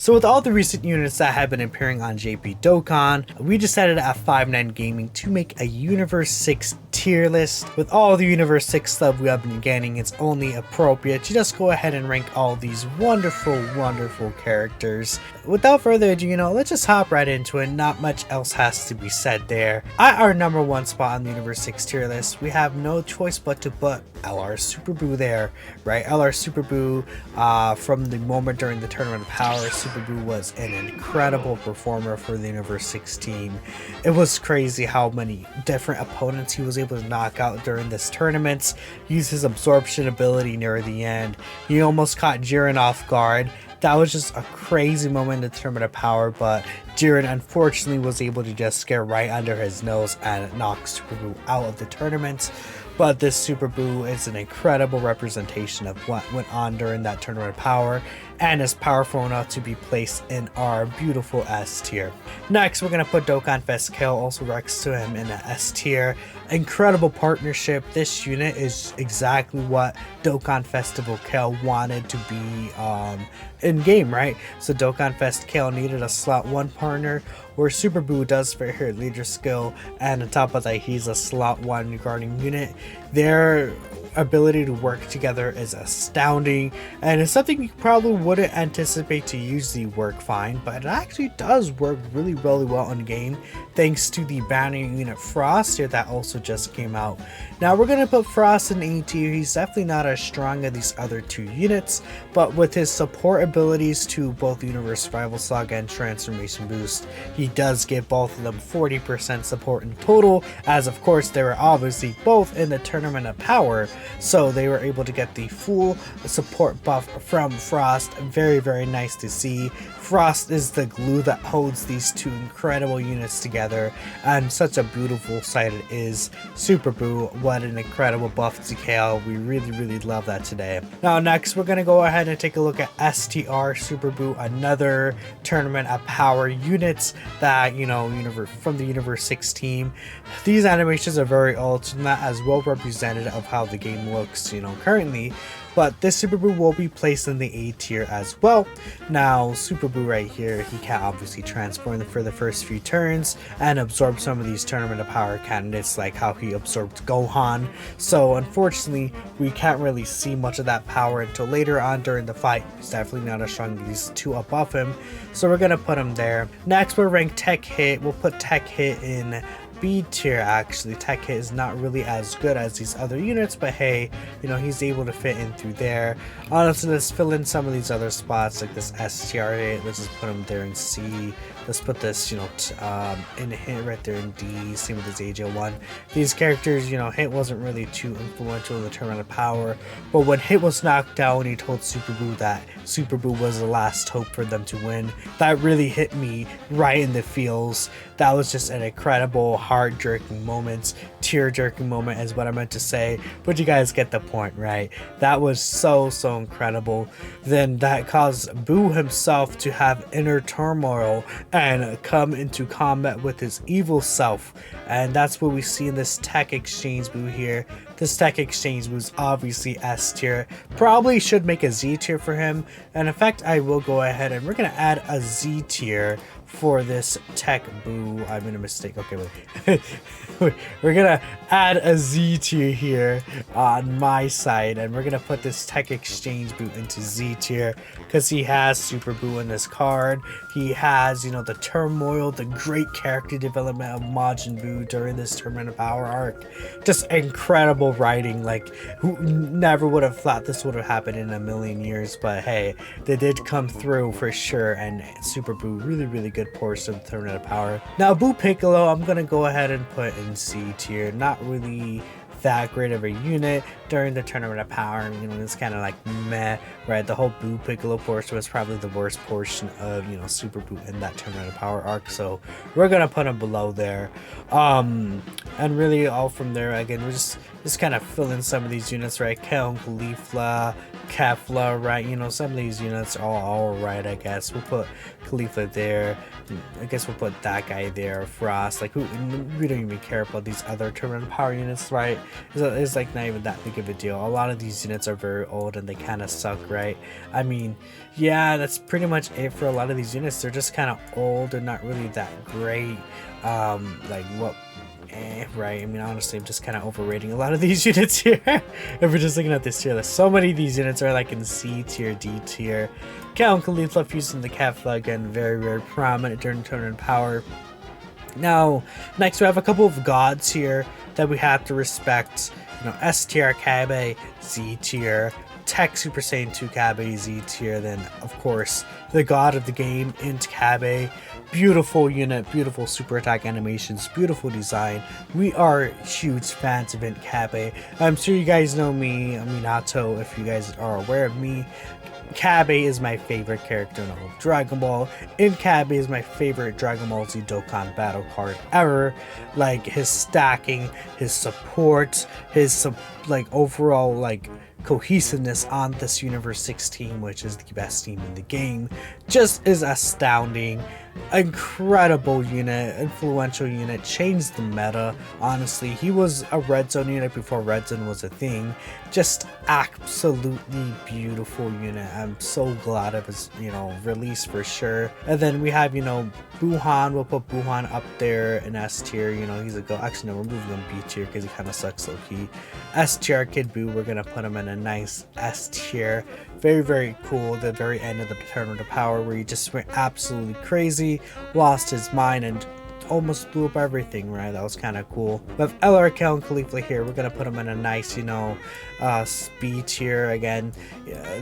So with all the recent units that have been appearing on JP Dokkan, we decided at 5-9 Gaming to make a Universe 6 tier list. With all the Universe 6 stuff we have been getting, it's only appropriate to just go ahead and rank all these wonderful characters. Without further ado, let's just hop right into it. Not much else has to be said there. At our number 1 spot on the Universe 6 tier list, we have no choice but to put LR Super Buu there, right? LR Super Buu, from the moment during the Tournament of Power, Super Buu was an incredible performer for the Universe 6 team. It was crazy how many different opponents he was able to knock out during this tournament. Use his absorption ability near the end. He almost caught Jiren off guard. That was just a crazy moment in the Tournament of Power, but Jiren unfortunately was able to just scare right under his nose and knock Super Buu out of the tournament. But this Super Buu is an incredible representation of what went on during that Tournament of Power, and is powerful enough to be placed in our beautiful S tier. Next, we're going to put Dokkan Fest Kale also next to him in the S tier. Incredible partnership. This unit is exactly what Dokkan Festival Kale wanted to be in game, right? So Dokkan Fest Kale needed a slot 1 partner, where Super Buu does for her leader skill, and on top of that, he's a slot 1 guarding unit. Their ability to work together is astounding, and it's something you probably wouldn't anticipate to usually work fine, but it actually does work really well in game, thanks to the banning unit Frost here that also just came out. Now we're going to put Frost in A tier. He's definitely not as strong as these other 2 units, but with his support abilities to both Universe Survival Saga and Transformation Boost, he does give both of them 40% support in total, as of course they were obviously both in the Tournament of Power, so they were able to get the full support buff from Frost. Very nice to see. Frost is the glue that holds these 2 incredible units together, and such a beautiful sight it is. Super Buu, what an incredible buff to Kale. We really love that today. Now next, we're going to go ahead and take a look at STR Super Buu, another Tournament of Power units that, from the Universe 6 team. These animations are very old, not as well represented of how the game looks, currently. But this Super Buu will be placed in the A tier as well. Now, Super Buu right here, he can obviously transform for the first few turns and absorb some of these Tournament of Power candidates, like how he absorbed Gohan. So unfortunately, we can't really see much of that power until later on during the fight. He's definitely not as strong as these 2 above him, so we're gonna put him there. Next, we'll rank Tech Hit. We'll put Tech Hit in B tier. Actually, Tech Hit is not really as good as these other units, but hey, he's able to fit in through there. Honestly, let's fill in some of these other spots, like this STR Hit. Let's just put him there in C. Let's put this, in Hit right there in D. Same with this AJ1. These characters, Hit wasn't really too influential in the Tournament of Power, but when Hit was knocked down, he told Super Buu that Super Buu was the last hope for them to win. That really hit me right in the feels. That was just an incredible, heart-jerking moment. Tear-jerking moment is what I meant to say, but you guys get the point, right? That was so incredible. Then that caused Buu himself to have inner turmoil and come into combat with his evil self, and that's what we see in this Tech Exchange Buu here. This Tech Exchange was obviously S tier. Probably should make a Z tier for him, and in fact I will go ahead and we're gonna add a Z tier for this Tech Buu. I made a mistake. Okay, wait. We're gonna add a Z tier here on my side, and we're gonna put this Tech Exchange Buu into Z tier because he has Super Buu in this card. He has, the turmoil, the great character development of Majin Buu during this Tournament of Power arc. Just incredible writing. Like, who never would have thought this would have happened in a million years, but hey, they did come through for sure, and Super Buu, really good portion of the Tournament of Power. Now, Buu Piccolo, I'm gonna go ahead and put in C tier. Not really that great of a unit during the Tournament of Power. It's kind of like meh, right? The whole Buu Piccolo portion was probably the worst portion of, Super Buu in that Tournament of Power arc, so we're gonna put him below there. And really all from there, again, we're just kind of fill in some of these units, right? Kale, Caulifla, Kefla, right? Some of these units are all right, I guess. We'll put Khalifa there. I guess we'll put that guy there. Frost, like, we don't even care about these other Tournament of Power units, right? it's like not even that big of a deal. A lot of these units are very old and they kind of suck, right? I mean, yeah, that's pretty much it for a lot of these units. They're just kind of old. They're not really that great. Like what? Right. I mean, honestly, I'm just kind of overrating a lot of these units here. If we're just looking at this tier list, so many of these units are like in C tier, D tier. Kale and Caulifla using the Kefla, again, very, very prominent during turn in power. Now, next we have a couple of gods here that we have to respect. You know, STR Kid Z tier, Tech Super Saiyan 2 Kid Z tier, then of course the god of the game Int Kid. Beautiful unit, beautiful super attack animations, beautiful design. We are huge fans of Int Kid. I'm sure you guys know me, Minato, if you guys are aware of me. Kid is my favorite character in all of Dragon Ball. Int Kid is my favorite Dragon Ball Z Dokkan battle card ever. Like his stacking, his support, his like overall like cohesiveness on this Universe 6 team, which is the best team in the game, just is astounding. Incredible unit, influential unit, changed the meta. Honestly, he was a red zone unit before red zone was a thing. Just absolutely beautiful unit. I'm so glad of his, you know, release for sure. And then we have, you know, Buu'S. We'll put Buu'S up there in S tier. You know, he's a go. Actually, no, we're moving him B tier because he kind of sucks low key. STR Kid Buu, we're gonna put him in a nice S tier. Very, very cool. The very end of the Return to Power, where he just went absolutely crazy, lost his mind, and almost blew up everything, right? That was kind of cool. We have LR, Kale, and Caulifla here. We're gonna put them in a nice, you know, speed tier. Again,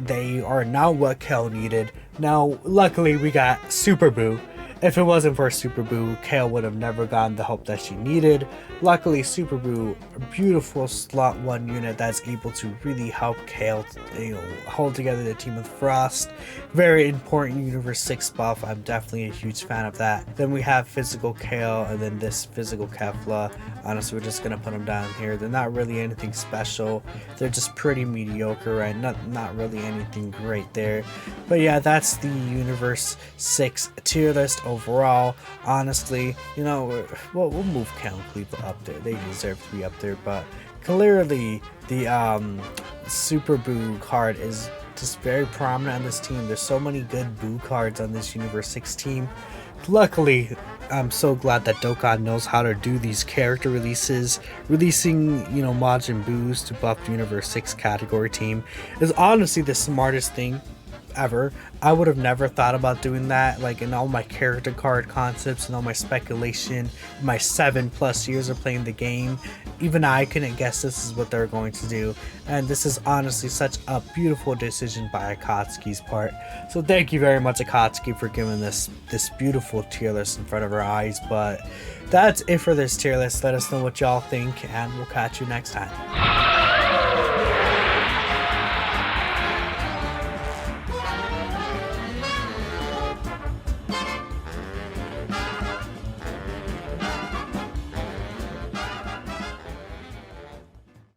they are not what Kale needed. Now, luckily, we got Super Buu. If it wasn't for Super Buu, Kale would have never gotten the help that she needed. Luckily, Super Buu, a beautiful slot 1 unit that's able to really help Kale, you know, hold together the team with Frost. Very important Universe 6 buff. I'm definitely a huge fan of that. Then we have Physical Kale, and then this Physical Kefla. Honestly, we're just gonna put them down here. They're not really anything special. They're just pretty mediocre, right? Not really anything great there. But yeah, that's the Universe 6 tier list overall. Honestly, you know, we'll move Kale and Caulifla up there. They deserve to be up there, but clearly the Super Buu card is just very prominent on this team. There's so many good Buu cards on this Universe 6 team. Luckily, I'm so glad that Dokkan knows how to do these character releases. Releasing, you know, Majin Buu's to buff the Universe 6 category team is honestly the smartest thing ever. I would have never thought about doing that, like in all my character card concepts and all my speculation, my 7+ years of playing the game. Even I couldn't guess this is what they're going to do, and this is honestly such a beautiful decision by Akatsuki's part. So thank you very much, Akatsuki, for giving this beautiful tier list in front of our eyes. But that's it for this tier list. Let us know what y'all think, and we'll catch you next time.